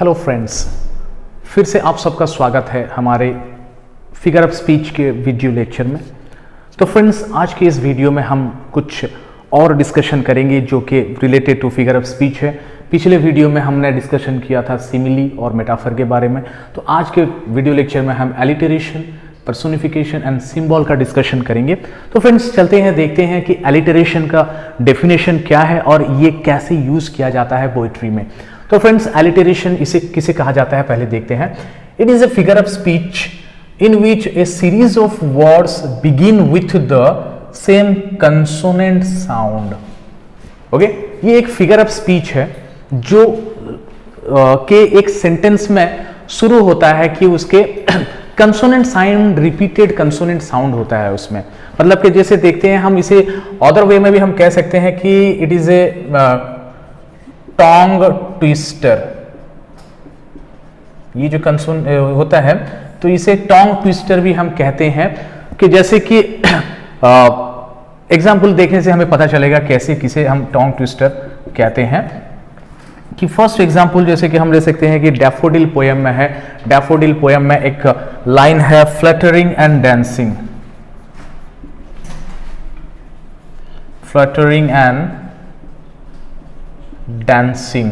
Hello friends, फिर से आप सबका स्वागत है हमारे फिगर ऑफ स्पीच के वीडियो लेक्चर में। तो फ्रेंड्स, आज के इस वीडियो में हम कुछ और डिस्कशन करेंगे जो कि related to figure of speech है। पिछले वीडियो में हमने डिस्कशन किया था सिमिली और मेटाफर के बारे में। तो आज के वीडियो लेक्चर में हम एलिटरेशन, पर्सोनिफिकेशन एंड सिंबल का डिस्कशन करेंगे। तो फ्रेंड्स, चलते हैं, देखते हैं कि एलिटरेशन का डेफिनेशन क्या है और ये कैसे यूज किया जाता है पोइट्री में। तो फ्रेंड्स, एलिटरेशन इसे किसे कहा जाता है पहले देखते हैं। It is a figure of speech in which A series of words begin with the same consonant sound. Okay, ये एक फिगर ऑफ स्पीच है जो के एक सेंटेंस में शुरू होता है कि उसके consonant sound, repeated consonant sound होता है उसमें। मतलब कि जैसे देखते हैं हम इसे अदर वे में भी हम कह सकते हैं कि it is a Tong twister. ये जो कंसोन होता है तो इसे टोंग ट्विस्टर भी हम कहते हैं। कि जैसे कि एग्जाम्पल देखने से हमें पता चलेगा कैसे किसे हम टोंग ट्विस्टर कहते हैं। कि फर्स्ट एग्जाम्पल जैसे कि हम ले सकते हैं कि डैफोडिल पोएम में है। डैफोडिल पोएम में एक लाइन है, fluttering and dancing, fluttering and dancing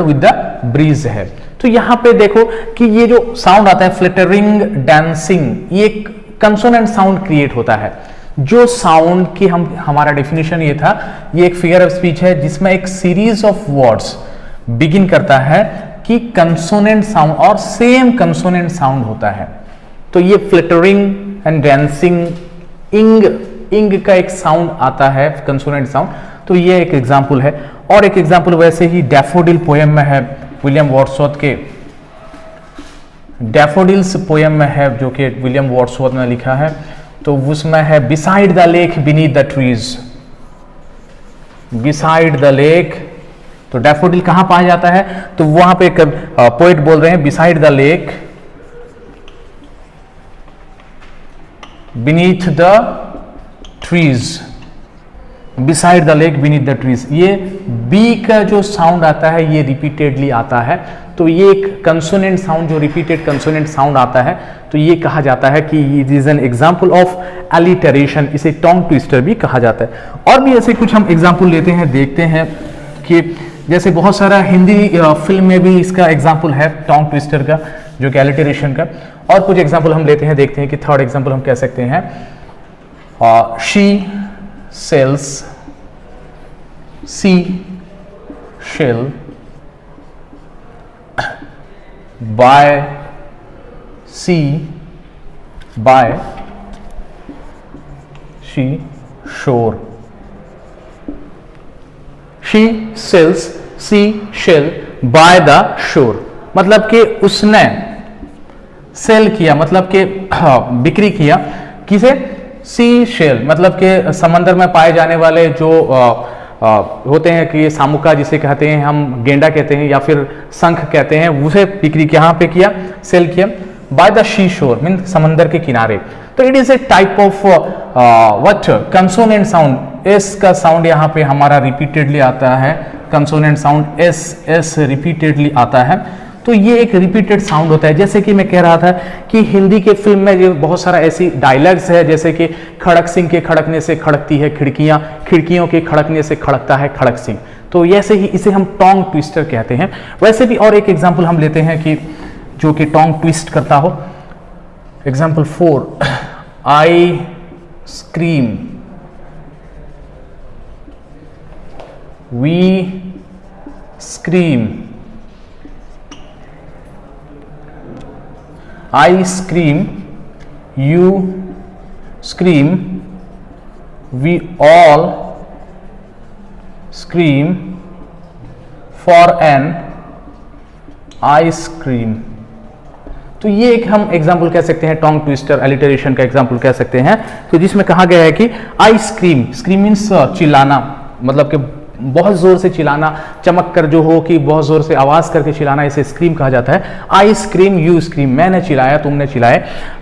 with the breeze है। तो यहां पे देखो कि ये जो साउंड आता है फ्लटरिंग डांसिंग, ये कंसोनेंट साउंड क्रिएट होता है। जो साउंड की हमारा डेफिनेशन ये था, ये एक फिगर ऑफ स्पीच है जिसमें एक सीरीज ऑफ वर्ड्स बिगिन करता है कि कंसोनेंट साउंड और सेम कंसोनेंट साउंड होता है। तो ये फ्लटरिंग एंड डांसिंग, इंग का एक साउंड आता है, कंसोनेंट साउंड। तो ये एक एग्जाम्पल है। और एक एग्जाम्पल वैसे ही डैफोडिल पोएम में है, विलियम वर्ड्सवर्थ के डैफोडिल्स पोएम में है जो कि विलियम वर्ड्सवर्थ ने लिखा है। तो उसमें है beside the lake beneath the trees, beside the lake. तो डैफोडिल कहां पाया जाता है? तो वहां पे पोएट बोल रहे हैं beside the lake beneath the trees, beside the lake beneath the trees. ये बी का जो साउंड आता है ये रिपीटेडली आता है। तो ये एक कंसोनेंट साउंड, जो रिपीटेड कंसोनेंट साउंड आता है, तो ये कहा जाता है कि it is an example of alliteration. इसे टोंग ट्विस्टर भी कहा जाता है। और भी ऐसे कुछ हम एग्जाम्पल लेते हैं, देखते हैं कि जैसे बहुत सारा हिंदी फिल्म में भी इसका एग्जाम्पल है टोंग ट्विस्टर का, जो कि एलिटरेशन का। और कुछ एग्जाम्पल हम लेते हैं, देखते हैं कि थर्ड एग्जाम्पल हम कह सकते हैं she sells, she shall, buy, she buy, she shore, she sells, she shall buy the shore। मतलब कि उसने सेल किया, मतलब कि बिक्री किया, किसे? सी शेल, मतलब कि समंदर में पाए जाने वाले जो होते हैं कि सामुका जिसे कहते हैं, हम गेंडा कहते हैं या फिर शंख कहते हैं, उसे बिक्री कहाँ पे किया? सेल किया। बाय द शी शोर मीन समंदर के किनारे। तो it is a type of what consonant sound. S का साउंड यहाँ पे हमारा रिपीटेडली आता है, कंसोनेंट साउंड एस रिपीटेडली आता है। तो ये एक रिपीटेड साउंड होता है। जैसे कि मैं कह रहा था कि हिंदी के फिल्म में जो बहुत सारा ऐसी डायलॉग्स है, जैसे कि खड़क सिंह के खड़कने से खड़कती है खिड़कियां, खिड़कियों के खड़कने से खड़कता है खड़क सिंह। तो ऐसे ही इसे हम टोंग ट्विस्टर कहते हैं। वैसे भी और एक एग्जाम्पल हम लेते हैं कि जो कि टोंग ट्विस्ट करता हो। Example 4, I scream, we scream, I scream, you scream, we all scream for an ice cream। तो ये एक हम एग्जाम्पल कह सकते हैं, टोंग ट्विस्टर एलिटरेशन का एग्जाम्पल कह सकते हैं। तो जिसमें कहा गया है कि आई स्क्रीम, स्क्रीम मीन्स चिल्लाना, मतलब कि बहुत जोर से चिल्लाना, चमक कर जो हो कि बहुत जोर से आवाज करके चिल्लाना, इसे स्क्रीम कहा जाता है। आई स्क्रीम, यू स्क्रीम, मैंने चिल्लाया, तुमने चिल्लाए।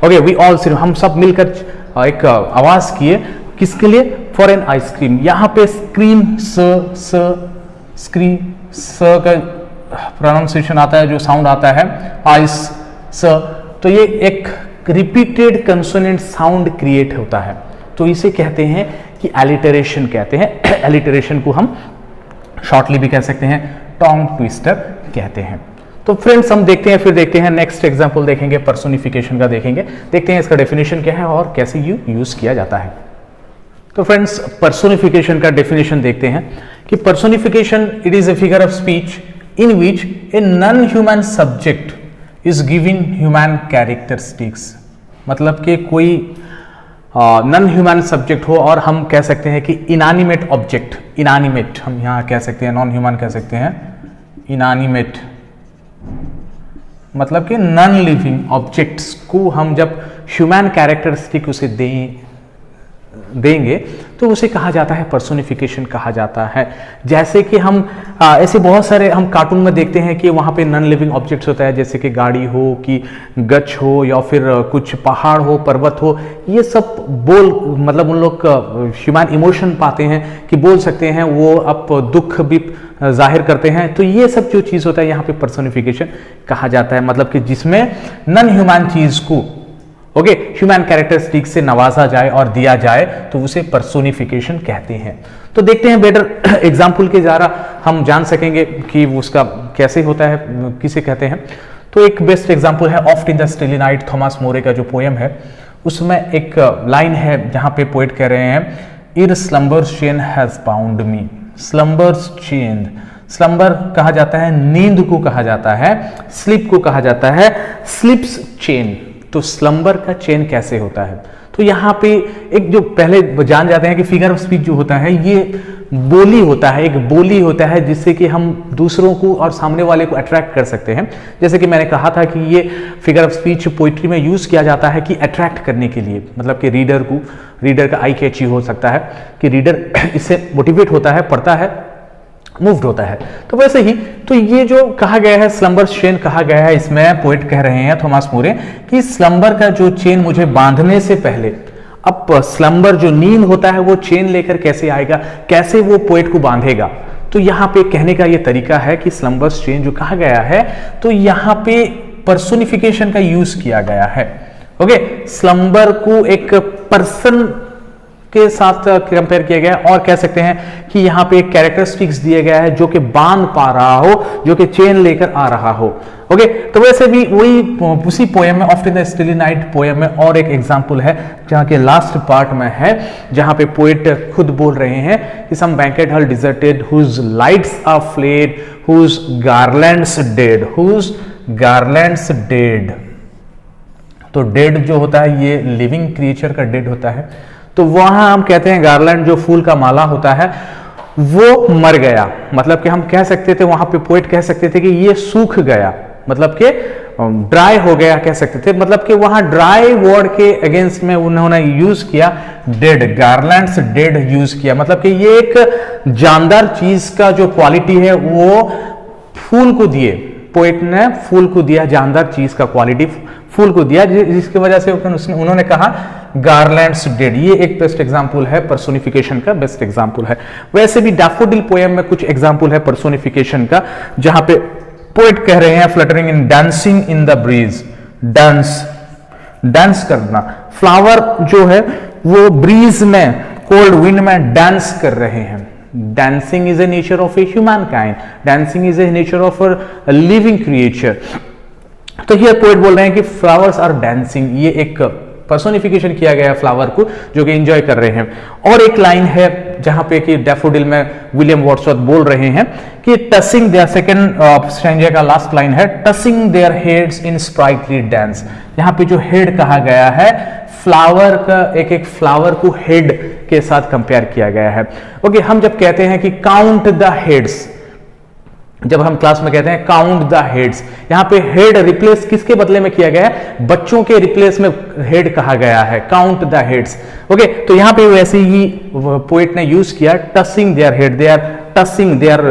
ओके, वी ऑल स्क्रीम, हम सब मिलकर एक आवाज किए, किसके लिए? For an ice cream. यहाँ पे स्क्रीम स का प्रोनाउंसिएशन आता है, जो साउंड आता है आइस स, तो ये एक रिपीटेड कंसोनेंट साउंड क्रिएट होता है, तो इसे कहते हैं कि एलिटरेशन कहते हैं। एलिटरेशन को हम शॉर्टली भी कह सकते हैं टंग ट्विस्टर कहते हैं। तो फ्रेंड्स हम देखते हैं, फिर देखते हैं नेक्स्ट एग्जांपल देखेंगे, पर्सोनिफिकेशन का देखेंगे, देखते हैं इसका डेफिनेशन क्या है और कैसे यूज किया जाता है। तो फ्रेंड्स पर्सोनिफिकेशन का डेफिनेशन देखते हैं कि personification it is a figure of speech in which a non human subject is giving human characteristics, मतलब कि कोई नॉन ह्यूमन सब्जेक्ट हो और हम कह सकते हैं कि इनएनिमेट ऑब्जेक्ट, इनएनिमेट हम यहाँ कह सकते हैं, नॉन ह्यूमन कह सकते हैं इनएनिमेट, मतलब कि नॉन लिविंग ऑब्जेक्ट्स को हम जब ह्यूमन कैरेक्टरिस्टिक उसे देंगे तो उसे कहा जाता है पर्सोनिफिकेशन कहा जाता है। जैसे कि हम ऐसे बहुत सारे हम कार्टून में देखते हैं कि वहाँ पे नॉन लिविंग ऑब्जेक्ट्स होता है, जैसे कि गाड़ी हो कि गच हो या फिर कुछ पहाड़ हो, पर्वत हो, ये सब बोल मतलब उन लोग ह्यूमन इमोशन पाते हैं कि बोल सकते हैं, वो अब दुख भी जाहिर करते हैं, तो ये सब जो चीज़ होता है यहाँ पे पर्सोनिफिकेशन कहा जाता है, मतलब कि जिसमें नॉन ह्यूमन चीज़ को ओके ह्यूमन कैरेक्टरिस्टिक से नवाजा जाए और दिया जाए तो उसे पर्सोनिफिकेशन कहते हैं। तो देखते हैं बेटर एग्जाम्पल के द्वारा हम जान सकेंगे कि उसका कैसे होता है, किसे कहते हैं। तो एक बेस्ट एग्जाम्पल है oft in the stilly night, Thomas Moore का जो पोएम है, उसमें एक लाइन है जहाँ पे पोएट कह रहे हैं, ere slumber's chain has bound me, slumber's chain, slumber कहा जाता है नींद को कहा जाता है, स्लीप को कहा जाता है स्लिप्स चेन। तो स्लम्बर का चेन कैसे होता है, तो यहाँ पे एक जो पहले जान जाते हैं कि फिगर ऑफ स्पीच जो होता है ये बोली होता है, एक बोली होता है जिससे कि हम दूसरों को और सामने वाले को अट्रैक्ट कर सकते हैं। जैसे कि मैंने कहा था कि ये फिगर ऑफ स्पीच पोइट्री में यूज किया जाता है कि अट्रैक्ट करने के लिए, मतलब कि रीडर का आई कैची हो सकता है कि रीडर इससे मोटिवेट होता है, पढ़ता है, मूव्ड होता है। तो वैसे ही तो ये जो कहा गया है स्लम्बर चेन कहा गया है, इसमें पोएट कह रहे हैं थॉमस मोरे कि स्लम्बर का जो चेन मुझे बांधने से पहले, अब स्लम्बर जो नींद होता है वो चेन लेकर कैसे आएगा, कैसे वो पोएट को बांधेगा। तो यहाँ पे कहने का ये तरीका है कि स्लम्बर चेन जो कहा गया है, तो यहाँ पे पर्सोनिफिकेशन का यूज किया गया है। ओके, स्लम्बर को एक पर्सन के साथ कंपेयर किया गया और कह सकते हैं कि यहाँ पे एक कैरेक्टरिस्टिक्स दिया गया है जो कि बांध पा रहा हो, जो कि चेन लेकर आ रहा हो। ओके, तो वैसे भी वही उसी पोएम में oft in the stilly night poem में और एक एग्जांपल है जहाँ के लास्ट पार्ट में है, जहाँ पे पोएट खुद बोल रहे हैं कि some banquet hall deserted whose lights are fled whose garlands dead, whose garlands dead. तो डेड जो होता है ये लिविंग क्रिएचर का डेड होता है, तो वहां हम कहते हैं गार्लैंड जो फूल का माला होता है वो मर गया, मतलब कि हम कह सकते थे, वहां पे पोएट कह सकते थे कि ये सूख गया, मतलब कि ड्राई हो गया कह सकते थे, मतलब कि वहां ड्राई वर्ड के अगेंस्ट में उन्होंने यूज किया डेड, गार्लैंड्स डेड यूज किया, मतलब कि ये एक जानदार चीज का जो क्वालिटी है वो फूल को दिए, पोएट ने फूल को दिया, जानदार चीज का क्वालिटी फूल को दिया, जिसकी वजह से उन्होंने कहा गार्लैंड्स डेड। ये एक बेस्ट एग्जांपल है, पर्सोनिफिकेशन का बेस्ट एग्जांपल है। वैसे भी डैफोडिल पोएम में कुछ एग्जांपल है पर्सोनिफिकेशन का, जहां पे पोएट कह रहे हैं fluttering in dancing in the breeze, dance करना, फ्लावर जो है वो ब्रीज में, कोल्ड विंड में डांस कर रहे हैं। Dancing is a nature of a human kind, dancing is a nature of a living creature. तो ये पोएट बोल रहे हैं कि फ्लावर्स आर डांसिंग, ये एक पर्सोनिफिकेशन किया गया है फ्लावर को जो कि एंजॉय कर रहे हैं। और एक लाइन है जहां पे कि डैफोडिल में विलियम वर्ड्सवर्थ बोल रहे हैं कि टचिंग देयर, सेकंड स्टैंजा का लास्ट लाइन है, touching their heads in sprightly dance. यहाँ पे जो हेड कहा गया है फ्लावर का, एक फ्लावर को हेड के साथ कंपेयर किया गया है। ओके, हम जब कहते हैं कि काउंट द हेड्स, जब हम क्लास में कहते हैं काउंट द हेड्स, यहां पे हेड रिप्लेस किसके बदले में किया गया है, बच्चों के रिप्लेस में हेड कहा गया है, काउंट द हेड्स। ओके, तो यहां पे वैसे ही पोएट ने यूज किया touching their head, they are touching, they are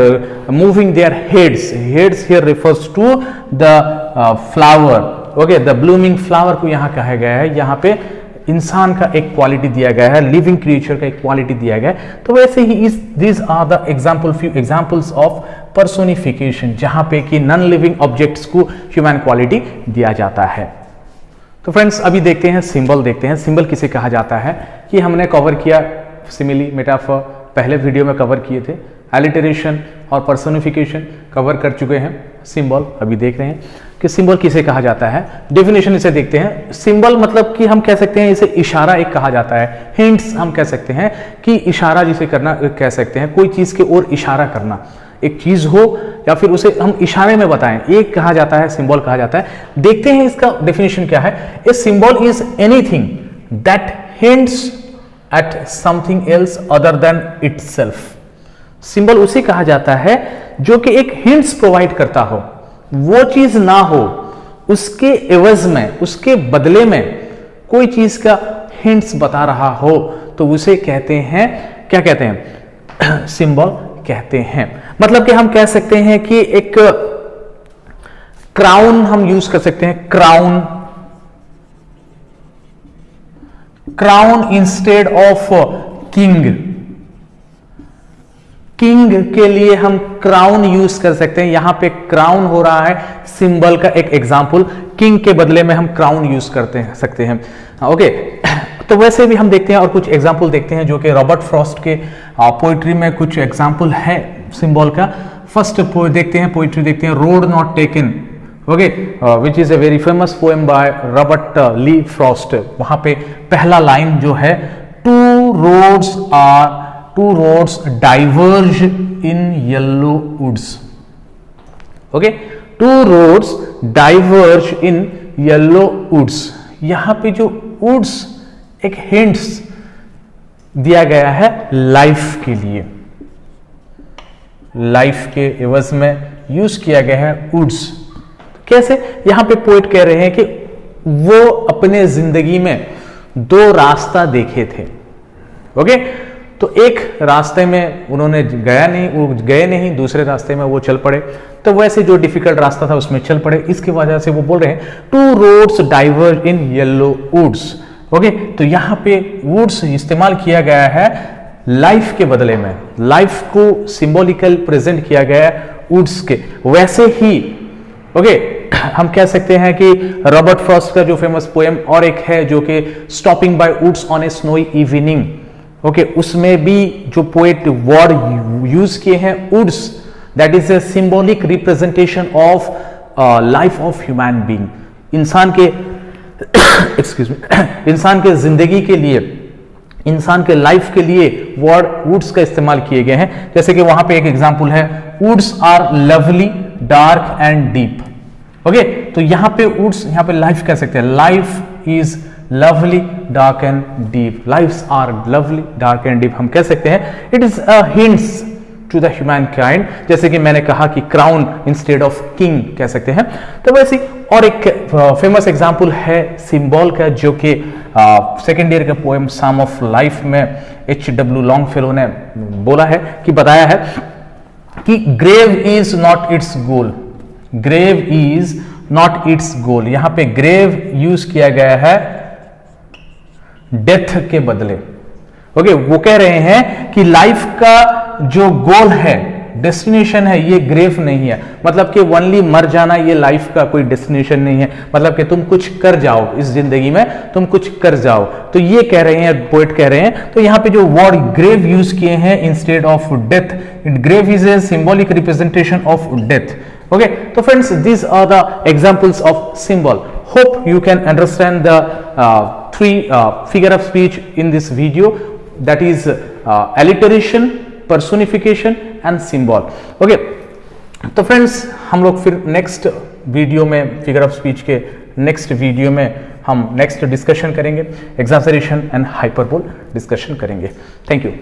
moving their heads, heads here refers to the flower. Okay, the blooming flower को यहां कहा गया है, यहां पे इंसान का एक क्वालिटी दिया गया है, लिविंग क्रिएचर का एक क्वालिटी दिया गया है। तो वैसे ही इस these are the few examples of personification, जहां पे कि नॉन लिविंग ऑब्जेक्ट्स को ह्यूमन क्वालिटी दिया जाता है। तो फ्रेंड्स अभी देखते हैं सिंबल, देखते हैं सिंबल किसे कहा जाता है। कि हमने कवर किया सिमिली, मेटाफर पहले वीडियो में कवर किए थे, एलिटरेशन और पर्सोनिफिकेशन कवर कर चुके हैं। सिंबल अभी देख रहे हैं कि सिंबल किसे कहा जाता है। डेफिनेशन इसे देखते हैं। सिंबल मतलब कि हम कह सकते हैं इसे इशारा एक कहा जाता है। हिंट्स हम कह सकते हैं कि इशारा जिसे करना कह सकते हैं, कोई चीज की ओर इशारा करना, एक चीज हो या फिर उसे हम इशारे में बताएं, एक कहा जाता है, सिंबल कहा जाता है। देखते हैं इसका डेफिनेशन क्या है। A symbol is anything that hints at something else other than itself. Symbol उसे कहा जाता है जो कि एक हिंट्स प्रोवाइड करता हो, वो चीज ना हो, उसके एवज में, उसके बदले में कोई चीज का हिंट्स बता रहा हो, तो उसे कहते हैं, क्या कहते हैं, सिंबल कहते हैं। मतलब कि हम कह सकते हैं कि एक क्राउन हम यूज कर सकते हैं, crown, crown instead of king. King के लिए हम क्राउन यूज कर सकते हैं। यहां पे क्राउन हो रहा है सिंबल का एक एग्जांपल, किंग के बदले में हम क्राउन यूज करते हैं सकते हैं। ओके, तो वैसे भी हम देखते हैं और कुछ एग्जांपल देखते हैं जो कि रॉबर्ट फ्रॉस्ट के पोइट्री में कुछ एग्जांपल है सिंबल का। फर्स्ट देखते हैं, पोइट्री देखते हैं, road not taken, okay, which is a very famous poem by Robert Lee Frost. वहां पे पहला लाइन जो है, two roads diverge in yellow woods. Okay, two roads diverge in yellow woods. यहां पे जो woods एक hints दिया गया है लाइफ के लिए, लाइफ के एवज में यूज किया गया है woods। कैसे? यहां पे पोएट कह रहे हैं कि वो अपने जिंदगी में दो रास्ता देखे थे। ओके, तो एक रास्ते में उन्होंने गए नहीं, दूसरे रास्ते में वो चल पड़े, तो वैसे जो डिफिकल्ट रास्ता था उसमें चल पड़े। इसकी वजह से वो बोल रहे हैं two roads diverge in yellow woods. Okay, तो यहां पे वुड्स इस्तेमाल किया गया है लाइफ के बदले में, लाइफ को सिंबॉलिकल प्रेजेंट किया गया है वुड्स के। वैसे ही ओके, हम कह सकते हैं कि रॉबर्ट फ्रॉस्ट का जो फेमस पोएम और एक है जो कि stopping by woods on a snowy evening, okay, उसमें भी जो पोएट वर्ड यूज किए हैं woods, that is a symbolic representation of life of human being. इंसान के एक्सक्यूज मी, इंसान के जिंदगी के लिए, इंसान के लाइफ के लिए वर्ड वुड्स का इस्तेमाल किए गए हैं। जैसे कि वहां पे एक एग्जांपल है, woods are lovely dark and deep. Okay, तो यहां पे वुड्स, यहां पे लाइफ कह सकते हैं, life is lovely dark and deep, lifes are lovely dark and deep हम कह सकते हैं। It is a hints to the human kind, जैसे कि मैंने कहा कि क्राउन इंस्टेड ऑफ किंग कह सकते हैं। तो वैसे और एक फेमस एग्जांपल है सिंबल का, जो कि सेकेंड ईयर का पोएम सम ऑफ लाइफ में H.W. लॉन्गफेलो ने बोला है कि बताया है कि grave is not its goal, grave is not its goal. यहां पे ग्रेव यूज किया गया है डेथ के बदले। ओके, वो कह रहे हैं कि लाइफ का जो गोल है, डेस्टिनेशन है, ये ग्रेव नहीं है। मतलब कि ओनली मर जाना ये लाइफ का कोई डेस्टिनेशन नहीं है। मतलब कि तुम कुछ कर जाओ इस जिंदगी में, तुम कुछ कर जाओ, तो ये कह रहे हैं, पोएट कह रहे हैं। तो यहां पे जो वर्ड ग्रेव यूज किए हैं instead of death, grave is a symbolic representation of death. Okay, so friends, these are the examples of symbol. Hope you can understand the three figure of speech in this video, that is alliteration, personification and symbol. Okay, तो friends, हम लोग फिर next video में figure of speech के next video में हम next discussion करेंगे, exaggeration and hyperbole discussion करेंगे। Thank you.